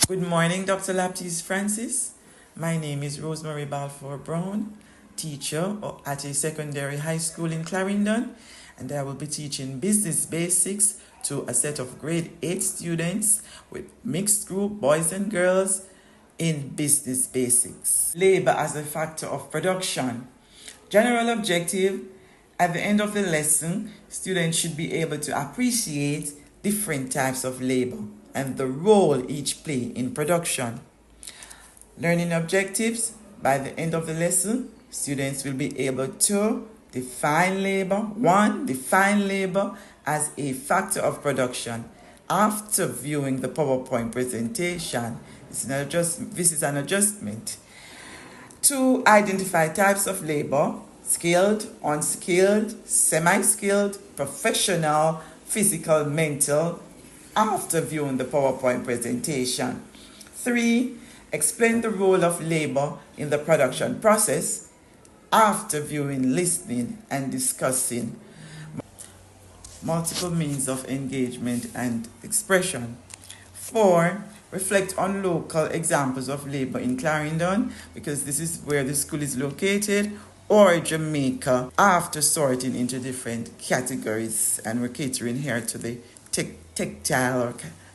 Good morning, Dr. Laptis Francis. My name is Rosemary Balfour Brown, teacher at a secondary high school in Clarendon, and I will be teaching business basics to a set of grade 8 students with mixed group boys and girls in business basics. Labor as a factor of production. General objective: at the end of the lesson, students should be able to appreciate different types of labor and the role each play in production. Learning objectives: by the end of the lesson, students will be able to define labor. 1. Define labor as a factor of production. After viewing the PowerPoint presentation, this is an adjustment. 2. Identify types of labor: skilled, unskilled, semi-skilled, professional, physical, mental, after viewing the PowerPoint presentation. 3. Explain the role of labor in the production process after viewing, listening, and discussing multiple means of engagement and expression. 4. Reflect on local examples of labor in Clarendon, because this is where the school is located, or Jamaica, after sorting into different categories, and we're catering here to the tactile or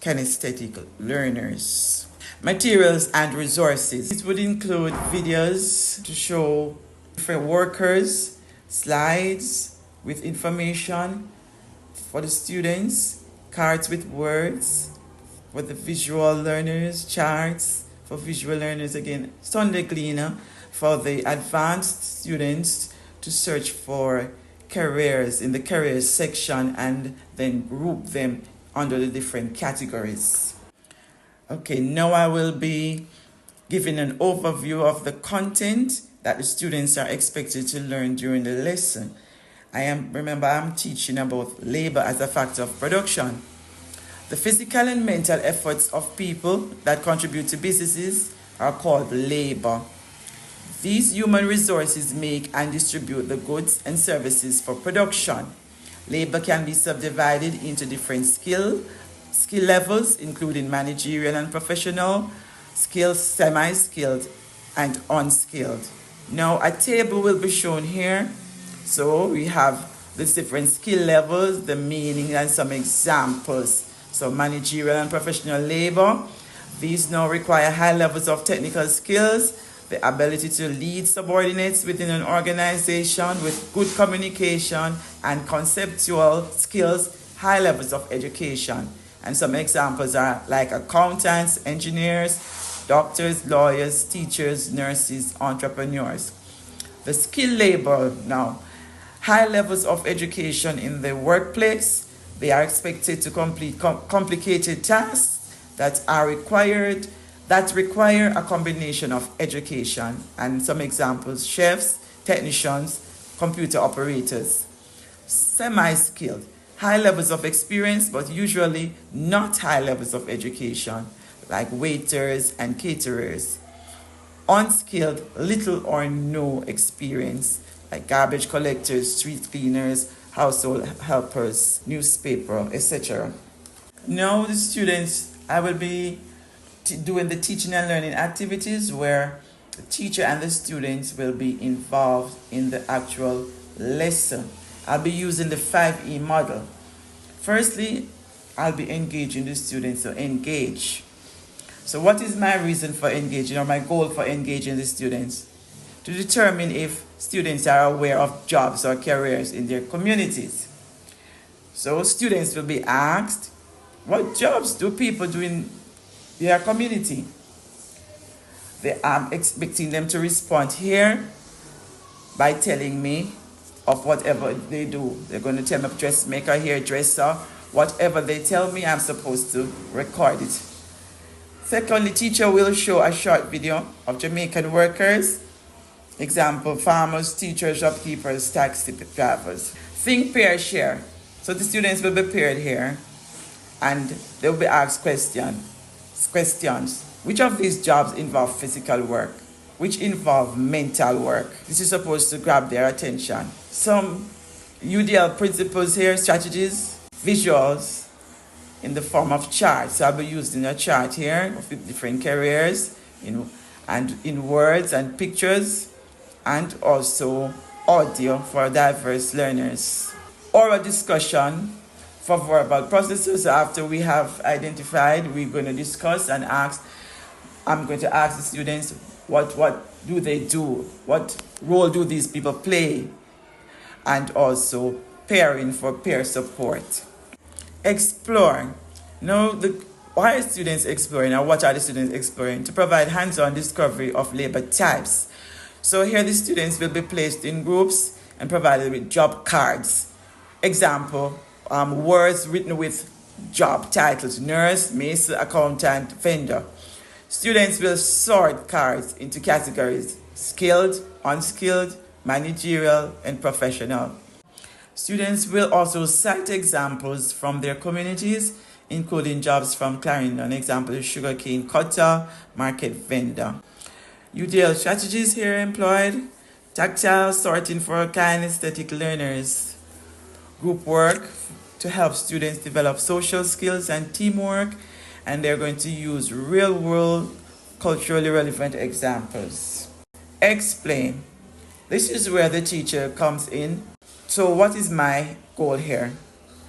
kinesthetic learners. Materials and resources. It would include videos to show different workers, slides with information for the students, cards with words for the visual learners, charts for visual learners, again, Sunday Cleaner for the advanced students to search for careers in the careers section and then group them under the different categories. Okay, now I will be giving an overview of the content that the students are expected to learn during the lesson. Remember, I'm teaching about labor as a factor of production. The physical and mental efforts of people that contribute to businesses are called labor. These human resources make and distribute the goods and services for production. Labor can be subdivided into different skill levels, including managerial and professional, skilled, semi-skilled, and unskilled. Now, a table will be shown here. So we have the different skill levels, the meaning, and some examples. So managerial and professional labor. These now require high levels of technical skills, the ability to lead subordinates within an organization with good communication and conceptual skills, high levels of education. And some examples are like accountants, engineers, doctors, lawyers, teachers, nurses, entrepreneurs. The skill labor now, high levels of education in the workplace. They are expected to complete complicated tasks that require a combination of education, and some examples: chefs, technicians, computer operators. Semi-skilled, high levels of experience but usually not high levels of education, like waiters and caterers. Unskilled, little or no experience, like garbage collectors, street cleaners, household helpers, newspaper, etc. Now the students, I will be doing the teaching and learning activities where the teacher and the students will be involved in the actual lesson. I'll be using the 5E model. Firstly, I'll be engaging the students to engage. So what is my reason for engaging, or my goal for engaging the students? To determine if students are aware of jobs or careers in their communities. So students will be asked, what jobs do people do in their community? I'm expecting them to respond here by telling me of whatever they do. They're going to tell me dressmaker, hairdresser, whatever they tell me, I'm supposed to record it. Secondly, teacher will show a short video of Jamaican workers. Example: farmers, teachers, shopkeepers, taxi drivers. Think, pair, share. So the students will be paired here and they will be asked questions. Which of these jobs involve physical work? Which involve mental work? This is supposed to grab their attention. Some UDL principles here, strategies, visuals, in the form of charts. So I'll be using a chart here of different careers, and in words and pictures, and also audio for diverse learners. Oral discussion for verbal processes. After we have identified, we're going to discuss and ask. I'm going to ask the students what do they do, what role do these people play, and also pairing for peer support. Explore. Now, why are students exploring, or what are the students exploring? To provide hands-on discovery of labor types. So here the students will be placed in groups and provided with job cards. Example, words written with job titles: nurse, mason, accountant, vendor. Students will sort cards into categories: skilled, unskilled, managerial, and professional. Students will also cite examples from their communities, including jobs from Clarendon. Example: sugarcane cutter, market vendor. UDL strategies here employed: tactile sorting for kinesthetic learners, group work to help students develop social skills and teamwork, and they're going to use real-world culturally relevant examples. Explain. This is where the teacher comes in. So what is my goal here?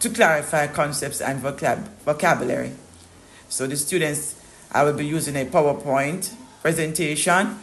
To clarify concepts and vocabulary. So the students, I will be using a PowerPoint presentation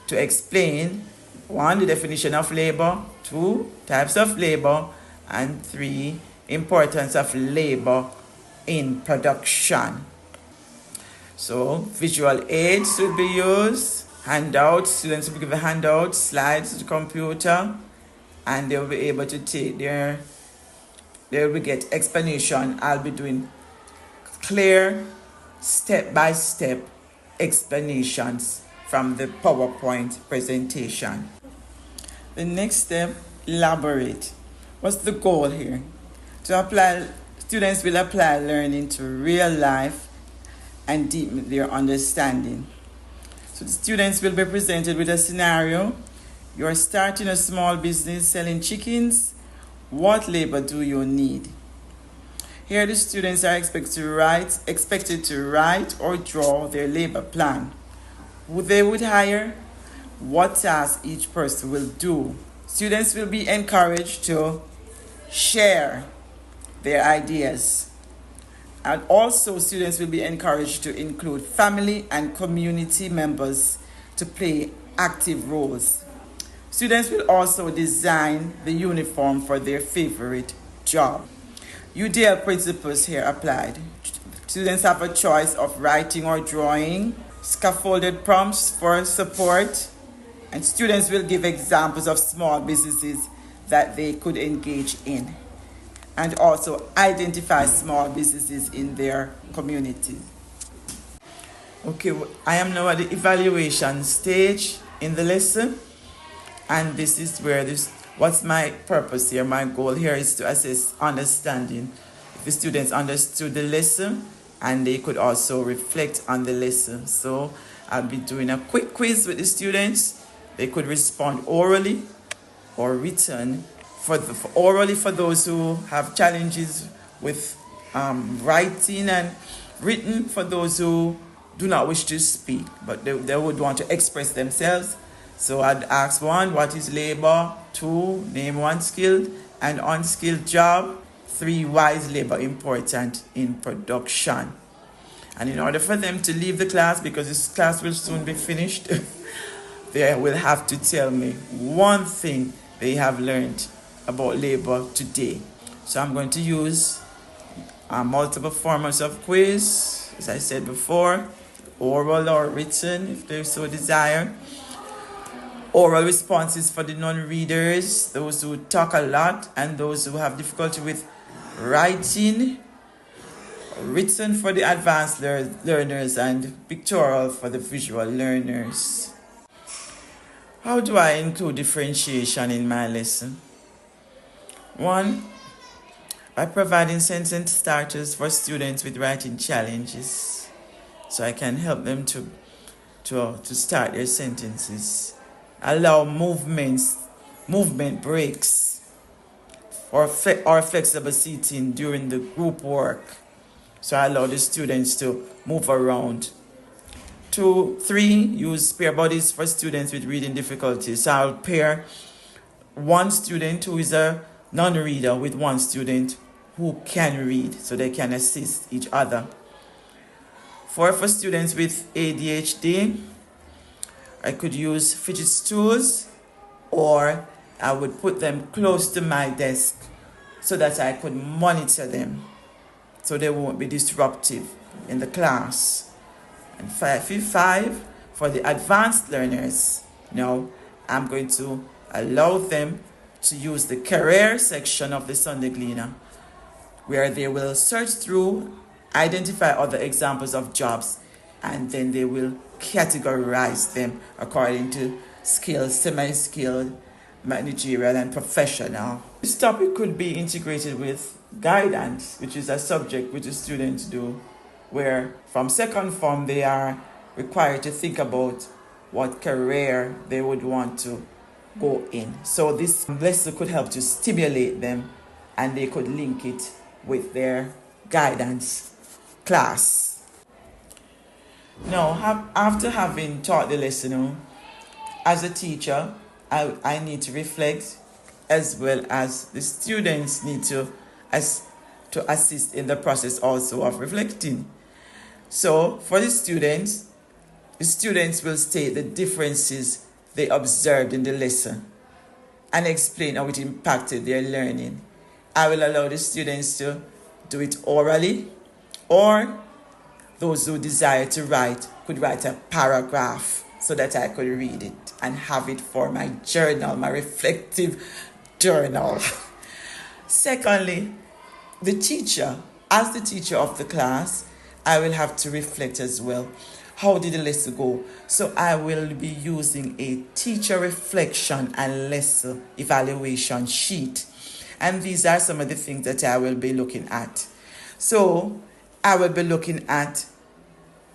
to explain: 1, the definition of labor; 2, types of labor; and 3, importance of labor in production. So visual aids will be used, handouts. Students will be given handouts, slides to the computer, and they'll be able to take they will get explanation. I'll be doing clear step-by-step explanations from the PowerPoint presentation. The next step, elaborate. What's the goal here? Students will apply learning to real life and deepen their understanding. So the students will be presented with a scenario. You're starting a small business selling chickens. What labor do you need? Here the students are expected to write or draw their labor plan. Who they would hire, what tasks each person will do. Students will be encouraged to share their ideas. And also students will be encouraged to include family and community members to play active roles. Students will also design the uniform for their favorite job. UDL principles here applied. Students have a choice of writing or drawing, scaffolded prompts for support, and students will give examples of small businesses that they could engage in, and also identify small businesses in their community. Okay, I am now at the evaluation stage in the lesson, and this is where what's my purpose here? My goal here is to assess understanding. If the students understood the lesson, and they could also reflect on the lesson. So I'll be doing a quick quiz with the students. They could respond orally or written. Orally for those who have challenges with writing, and written for those who do not wish to speak, but they would want to express themselves. So I'd ask 1, what is labor? 2, name one skilled and unskilled job. 3, why is labor important in production? And in order for them to leave the class, because this class will soon be finished, they will have to tell me one thing they have learned about labor today. So I'm going to use multiple formats of quiz, as I said before, oral or written if they so desire. Oral responses for the non-readers, those who talk a lot and those who have difficulty with writing. Written for the advanced learners, and pictorial for the visual learners. How do I include differentiation in my lesson? 1, by providing sentence starters for students with writing challenges, so I can help them to start their sentences. Allow movement breaks or flexible seating during the group work. So I allow the students to move around. 2, 3, use pair bodies for students with reading difficulties. So I'll pair one student who is a non-reader with one student who can read, so they can assist each other. For students with ADHD, I could use fidget stools, or I would put them close to my desk so that I could monitor them so they won't be disruptive in the class. And 5, for the advanced learners, now I'm going to allow them to use the career section of the Sunday Gleaner, where they will search through, identify other examples of jobs, and then they will categorize them according to skilled, semi-skilled, managerial, and professional. This topic could be integrated with guidance, which is a subject which the students do, where from second form they are required to think about what career they would want to go in. So this lesson could help to stimulate them, and they could link it with their guidance class. Now, after having taught the lesson, as a teacher, I need to reflect, as well as the students need to assist in the process also of reflecting. So for the students will state the differences they observed in the lesson and explain how it impacted their learning. I will allow the students to do it orally, or those who desire to write could write a paragraph so that I could read it and have it for my journal, my reflective journal. Secondly, the teacher, as the teacher of the class, I will have to reflect as well. How did the lesson go? So I will be using a teacher reflection and lesson evaluation sheet. And these are some of the things that I will be looking at. So I will be looking at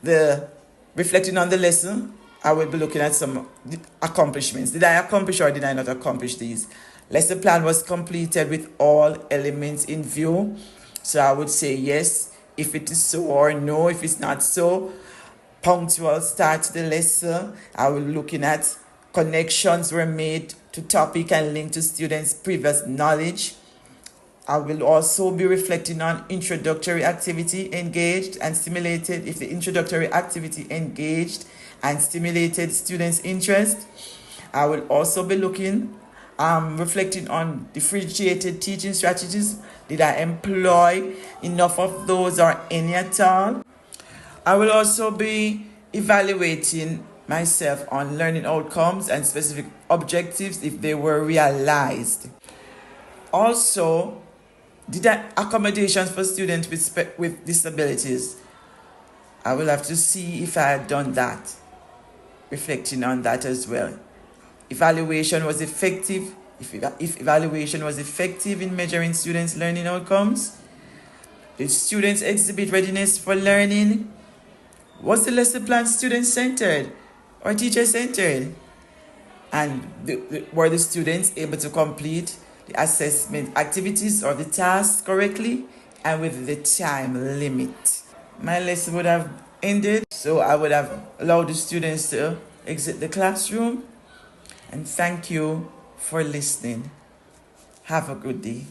reflecting on the lesson. I will be looking at some accomplishments. Did I accomplish or did I not accomplish these? Lesson plan was completed with all elements in view. So I would say yes if it is so, or no if it's not so. Punctual start to the lesson. I will be looking at connections were made to topic and linked to students' previous knowledge. I will also be reflecting on introductory activity engaged and stimulated, if the introductory activity engaged and stimulated students' interest. I will also be reflecting on differentiated teaching strategies. Did I employ enough of those or any at all? I will also be evaluating myself on learning outcomes and specific objectives if they were realized. Also, did I accommodations for students with disabilities? I will have to see if I had done that, reflecting on that as well. Evaluation was effective. If evaluation was effective in measuring students' learning outcomes, did students exhibit readiness for learning? Was the lesson plan student-centered or teacher-centered? And were the students able to complete the assessment activities or the tasks correctly and with the time limit? My lesson would have ended, so I would have allowed the students to exit the classroom. And thank you for listening. Have a good day.